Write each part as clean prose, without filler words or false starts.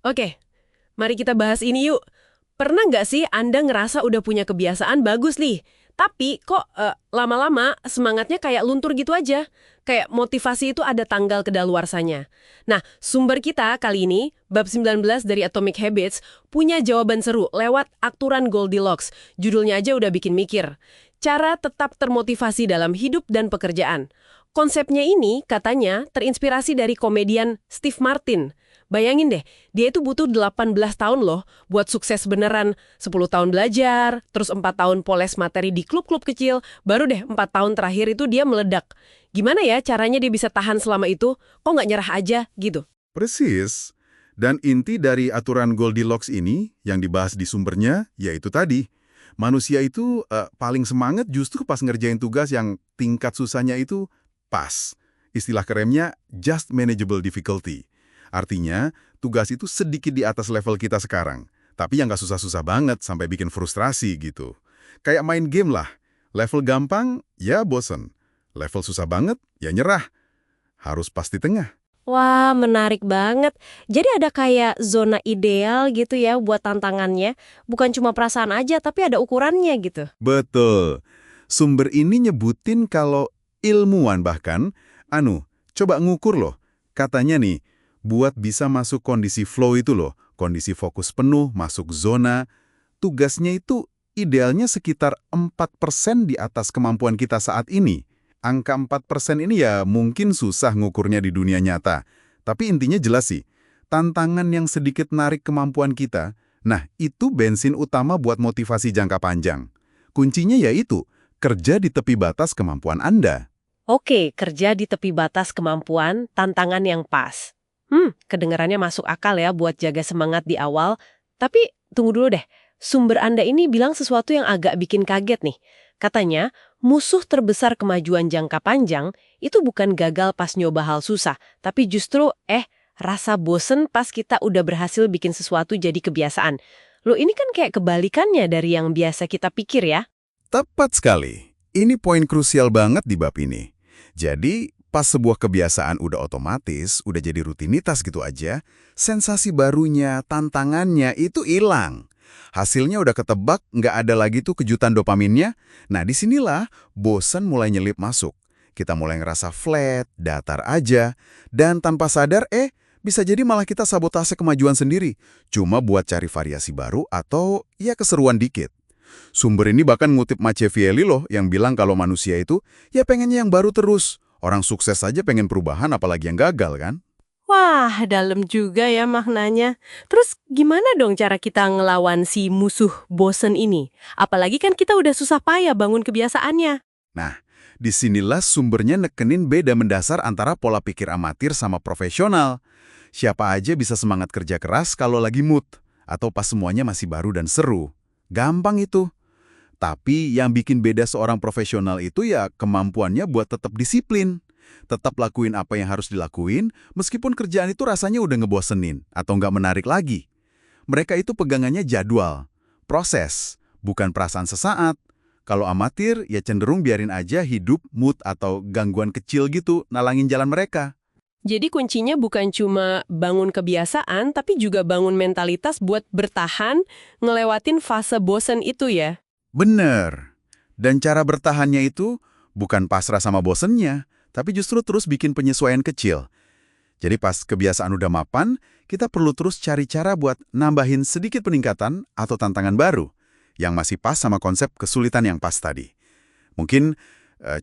Oke, mari kita bahas ini yuk. Pernah nggak sih Anda ngerasa udah punya kebiasaan bagus nih, tapi kok lama-lama semangatnya kayak luntur gitu aja? Kayak motivasi itu ada tanggal kedaluarsanya. Nah, sumber kita kali ini, bab 19 dari Atomic Habits, punya jawaban seru lewat aturan Goldilocks. Judulnya aja udah bikin mikir. Cara tetap termotivasi dalam hidup dan pekerjaan. Konsepnya ini katanya terinspirasi dari komedian Steve Martin. Bayangin deh, dia itu butuh 18 tahun loh buat sukses beneran. 10 tahun belajar, terus 4 tahun poles materi di klub-klub kecil, baru deh 4 tahun terakhir itu dia meledak. Gimana ya caranya dia bisa tahan selama itu? Kok nggak nyerah aja gitu? Persis. Dan inti dari aturan Goldilocks ini yang dibahas di sumbernya, yaitu tadi. Manusia itu paling semangat justru pas ngerjain tugas yang tingkat susahnya itu pas. Istilah kerennya just manageable difficulty. Artinya, tugas itu sedikit di atas level kita sekarang. Tapi yang nggak susah-susah banget sampai bikin frustrasi gitu. Kayak main game lah. Level gampang, ya bosen. Level susah banget, ya nyerah. Harus pas di tengah. Wah, menarik banget. Jadi ada kayak zona ideal gitu ya buat tantangannya. Bukan cuma perasaan aja, tapi ada ukurannya gitu. Betul. Sumber ini nyebutin kalau ilmuwan bahkan, coba ngukur loh. Katanya nih, buat bisa masuk kondisi flow itu loh, kondisi fokus penuh, masuk zona, tugasnya itu idealnya sekitar 4% di atas kemampuan kita saat ini. Angka 4% ini ya mungkin susah ngukurnya di dunia nyata. Tapi intinya jelas sih, tantangan yang sedikit narik kemampuan kita, nah itu bensin utama buat motivasi jangka panjang. Kuncinya yaitu, kerja di tepi batas kemampuan Anda. Oke, kerja di tepi batas kemampuan, tantangan yang pas. Kedengarannya masuk akal ya buat jaga semangat di awal. Tapi tunggu dulu deh, sumber Anda ini bilang sesuatu yang agak bikin kaget nih. Katanya, musuh terbesar kemajuan jangka panjang itu bukan gagal pas nyoba hal susah, tapi justru rasa bosen pas kita udah berhasil bikin sesuatu jadi kebiasaan. Loh ini kan kayak kebalikannya dari yang biasa kita pikir ya. Tepat sekali. Ini poin krusial banget di bab ini. Jadi, pas sebuah kebiasaan udah otomatis, udah jadi rutinitas gitu aja, sensasi barunya, tantangannya itu hilang. Hasilnya udah ketebak, nggak ada lagi tuh kejutan dopaminnya. Nah, disinilah bosan mulai nyelip masuk. Kita mulai ngerasa flat, datar aja, dan tanpa sadar, bisa jadi malah kita sabotase kemajuan sendiri. Cuma buat cari variasi baru atau ya keseruan dikit. Sumber ini bahkan ngutip Machiavelli loh yang bilang kalau manusia itu ya pengennya yang baru terus. Orang sukses saja pengen perubahan apalagi yang gagal kan? Wah, dalam juga ya maknanya. Terus gimana dong cara kita ngelawan si musuh bosen ini? Apalagi kan kita udah susah payah bangun kebiasaannya. Nah, disinilah sumbernya nekenin beda mendasar antara pola pikir amatir sama profesional. Siapa aja bisa semangat kerja keras kalau lagi mood, atau pas semuanya masih baru dan seru. Gampang itu. Tapi yang bikin beda seorang profesional itu ya kemampuannya buat tetap disiplin. Tetap lakuin apa yang harus dilakuin, meskipun kerjaan itu rasanya udah ngebosenin atau nggak menarik lagi. Mereka itu pegangannya jadwal, proses, bukan perasaan sesaat. Kalau amatir, ya cenderung biarin aja hidup, mood, atau gangguan kecil gitu nalangin jalan mereka. Jadi kuncinya bukan cuma bangun kebiasaan, tapi juga bangun mentalitas buat bertahan, ngelewatin fase bosen itu ya. Bener. Dan cara bertahannya itu bukan pasrah sama bosennya, tapi justru terus bikin penyesuaian kecil. Jadi pas kebiasaan udah mapan, kita perlu terus cari cara buat nambahin sedikit peningkatan atau tantangan baru yang masih pas sama konsep kesulitan yang pas tadi. Mungkin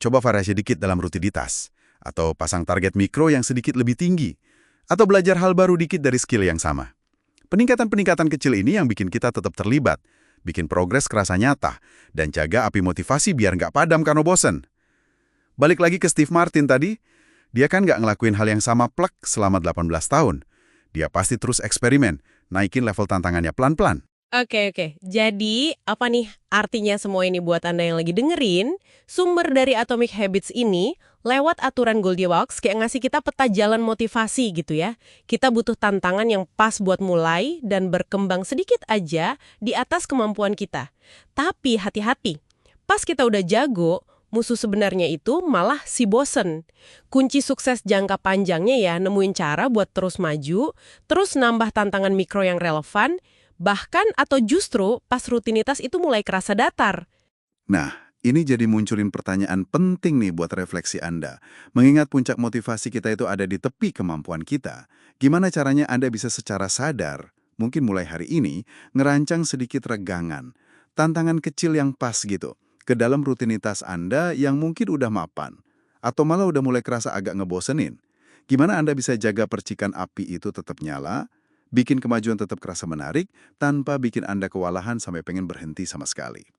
coba variasi dikit dalam rutinitas, atau pasang target mikro yang sedikit lebih tinggi, atau belajar hal baru dikit dari skill yang sama. Peningkatan-peningkatan kecil ini yang bikin kita tetap terlibat, bikin progres kerasa nyata, dan jaga api motivasi biar nggak padam karena bosen. Balik lagi ke Steve Martin tadi, dia kan nggak ngelakuin hal yang sama plek selama 18 tahun. Dia pasti terus eksperimen, naikin level tantangannya pelan-pelan. Oke. Jadi, apa nih artinya semua ini buat Anda yang lagi dengerin? Sumber dari Atomic Habits ini, lewat aturan Goldilocks, kayak ngasih kita peta jalan motivasi gitu ya. Kita butuh tantangan yang pas buat mulai dan berkembang sedikit aja di atas kemampuan kita. Tapi hati-hati, pas kita udah jago, musuh sebenarnya itu malah si bosen. Kunci sukses jangka panjangnya ya nemuin cara buat terus maju, terus nambah tantangan mikro yang relevan, bahkan atau justru pas rutinitas itu mulai kerasa datar. Nah, ini jadi munculin pertanyaan penting nih buat refleksi Anda. Mengingat puncak motivasi kita itu ada di tepi kemampuan kita, gimana caranya Anda bisa secara sadar, mungkin mulai hari ini, ngerancang sedikit regangan, tantangan kecil yang pas gitu, ke dalam rutinitas Anda yang mungkin udah mapan, atau malah udah mulai kerasa agak ngebosenin. Gimana Anda bisa jaga percikan api itu tetap nyala, bikin kemajuan tetap kerasa menarik, tanpa bikin Anda kewalahan sampai pengen berhenti sama sekali.